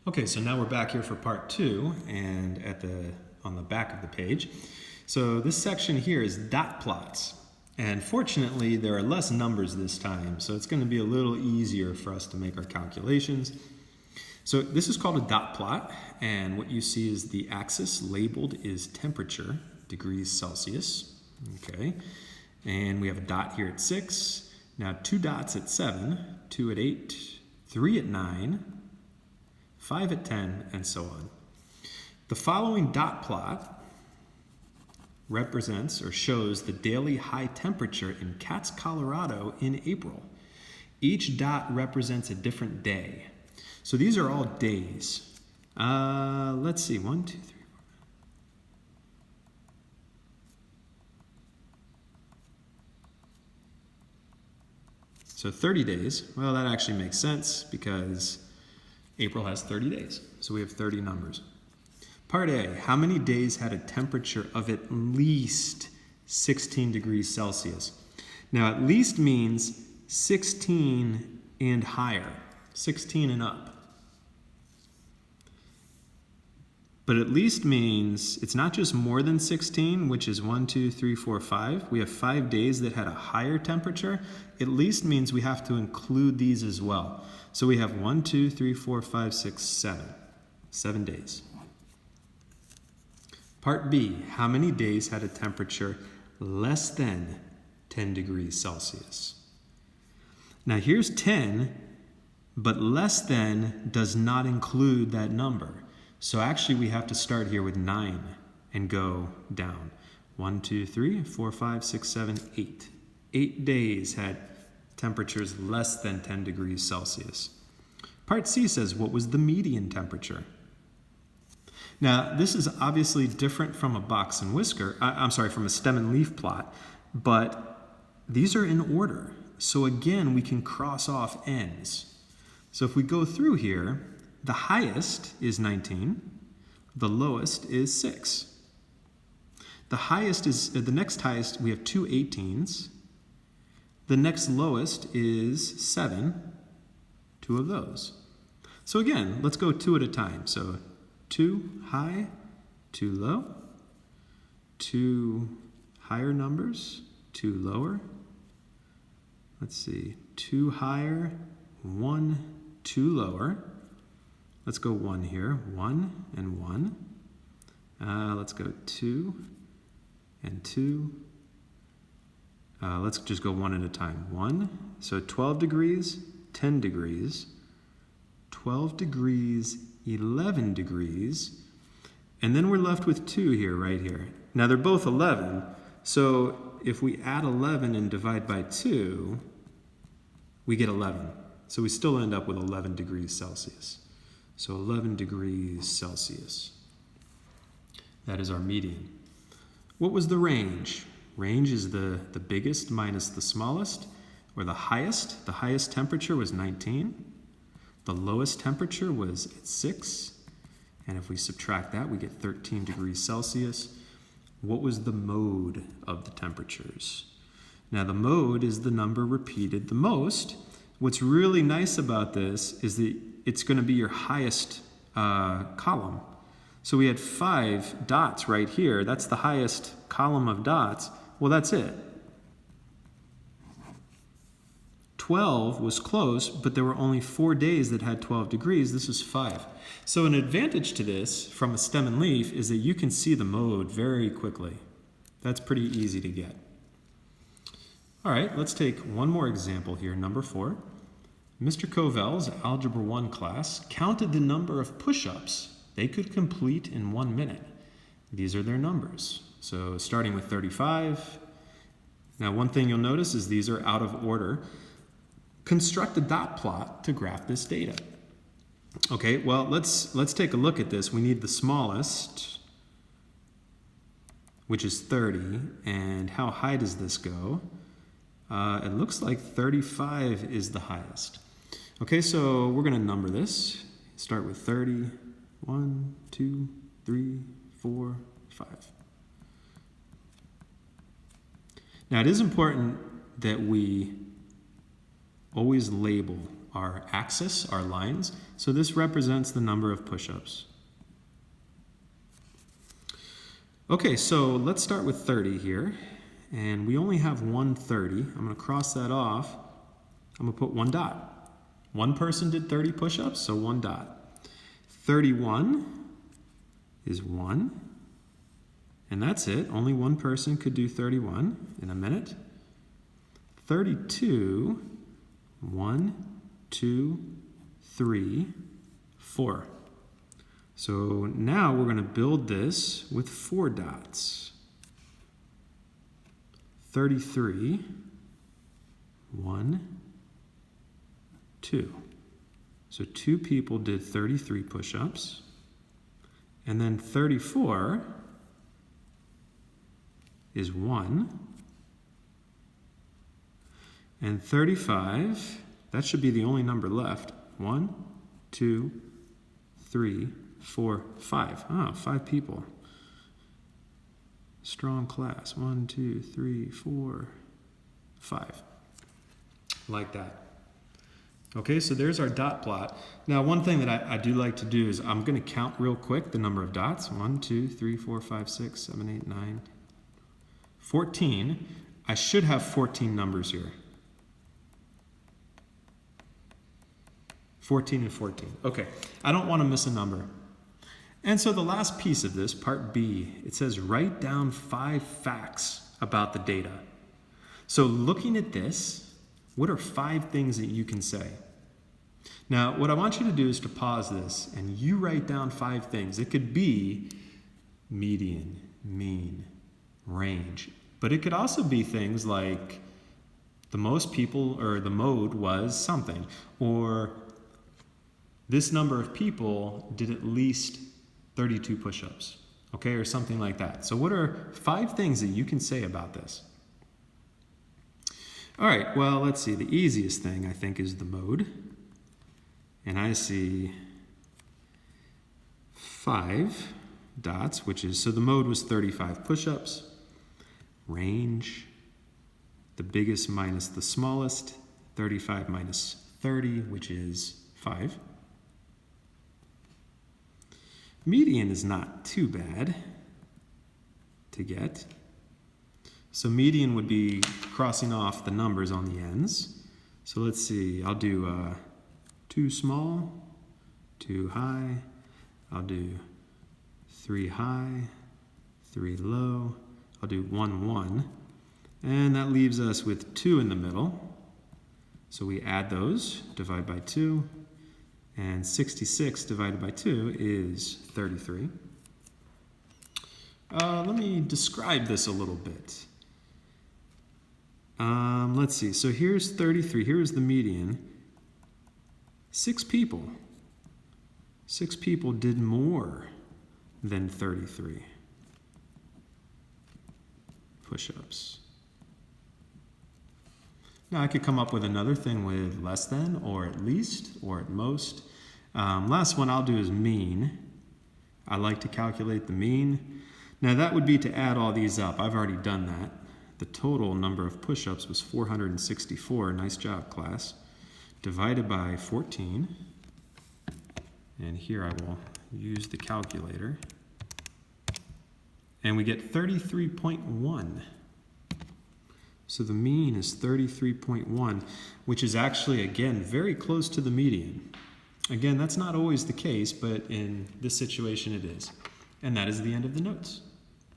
Okay, so now we're back here for part 2 and on the back of the page. So this section here is dot plots. And fortunately, there are less numbers this time, so it's going to be a little easier for us to make our calculations. So this is called a dot plot, and what you see is the axis labeled is temperature, degrees Celsius. Okay, and we have a dot here at 6. Now 2 dots at 7, 2 at 8, 3 at 9, 5 at 10, and so on. The following dot plot represents or shows the daily high temperature in Katz, Colorado in April. Each dot represents a different day. So these are all days. Let's see, 1, 2, 3, 4. So 30 days, well, that actually makes sense because April has 30 days, so we have 30 numbers. Part A, how many days had a temperature of at least 16 degrees Celsius? Now, at least means 16 and higher, 16 and up. But at least means it's not just more than 16, which is 1, 2, 3, 4, 5. We have 5 days that had a higher temperature. At least means we have to include these as well. So we have 1, 2, 3, 4, 5, 6, 7. 7 days. Part B, how many days had a temperature less than 10 degrees Celsius? Now here's 10, but less than does not include that number. So actually we have to start here with 9 and go down. 1, 2, 3, 4, 5, 6, 7, 8. 8 days had temperatures less than 10 degrees Celsius. Part C says, what was the median temperature? Now, this is obviously different from a box and whisker, from a stem and leaf plot, but these are in order. So again, we can cross off ends. So if we go through here, the highest is 19, the lowest is 6. The next highest, we have 2 18s. The next lowest is 7, 2 of those. So again, let's go 2 at a time. So 2 high, 2 low, 2 higher numbers, 2 lower. Let's see, 2 higher, 1, 2 lower. Let's go 1 here, 1 and 1. Let's go 2 and 2. Let's just go 1 at a time. 1, so 12 degrees, 10 degrees, 12 degrees, 11 degrees, and then we're left with 2 here, right here. Now they're both 11, so if we add 11 and divide by 2, we get 11. So we still end up with 11 degrees Celsius. So 11 degrees Celsius. That is our median. What was the range? Range is the biggest minus the smallest, or the highest. The highest temperature was 19. The lowest temperature was at 6. And if we subtract that, we get 13 degrees Celsius. What was the mode of the temperatures? Now the mode is the number repeated the most. What's really nice about this is that it's going to be your highest column. So we had 5 dots right here. That's the highest column of dots. Well, that's it. 12 was close, but there were only 4 days that had 12 degrees. This is 5. So an advantage to this from a stem and leaf is that you can see the mode very quickly. That's pretty easy to get. All right, let's take one more example here, number 4. Mr. Covell's Algebra 1 class counted the number of push-ups they could complete in 1 minute. These are their numbers. So starting with 35. Now one thing you'll notice is these are out of order. Construct a dot plot to graph this data. Okay, well, let's take a look at this. We need the smallest, which is 30. And how high does this go? It looks like 35 is the highest. Okay, so we're going to number this. Start with 30. 1, 2, 3, 4, 5. Now it is important that we always label our axis, our lines. So this represents the number of push-ups. Okay, so let's start with 30 here. And we only have 130. I'm going to cross that off. I'm going to put one dot. One person did 30 push-ups, so one dot. 31 is 1. And that's it. Only one person could do 31 in a minute. 32, 1, 2, 3, 4. So now we're going to build this with 4 dots. 33, 1, 2. So 2 people did 33 push-ups. And then 34 is 1. And 35, that should be the only number left. 1, 2, 3, 4, 5. Ah, 5 people. Strong class. 1, 2, 3, 4, 5. Like that. Okay, so there's our dot plot. Now, one thing that I do like to do is I'm going to count real quick the number of dots. 1, 2, 3, 4, 5, 6, 7, 8, 9, 14. I should have 14 numbers here. 14 and 14. Okay, I don't want to miss a number. And so the last piece of this, part B, it says write down 5 facts about the data. So looking at this, what are 5 things that you can say? Now, what I want you to do is to pause this and you write down 5 things. It could be median, mean, range, but it could also be things like the most people, or the mode was something, or this number of people did at least 32 push-ups, okay, or something like that. So what are 5 things that you can say about this? All right, well, let's see. The easiest thing, I think, is the mode. And I see 5 dots, which is, so the mode was 35 push-ups. Range, the biggest minus the smallest, 35 minus 30, which is 5. Median is not too bad to get. So median would be crossing off the numbers on the ends. So let's see, I'll do 2 small, 2 high. I'll do 3 high, 3 low. I'll do 1, 1. And that leaves us with 2 in the middle. So we add those, divide by 2. And 66 divided by 2 is 33. Let me describe this a little bit. Let's see. So here's 33. Here's the median. 6 people. 6 people did more than 33 push-ups. Now I could come up with another thing with less than, or at least, or at most. Last one I'll do is mean. I like to calculate the mean. Now that would be to add all these up. I've already done that. The total number of push-ups was 464. Nice job, class. Divided by 14. And here I will use the calculator. And we get 33.1. So the mean is 33.1, which is actually, again, very close to the median. Again, that's not always the case, but in this situation it is. And that is the end of the notes.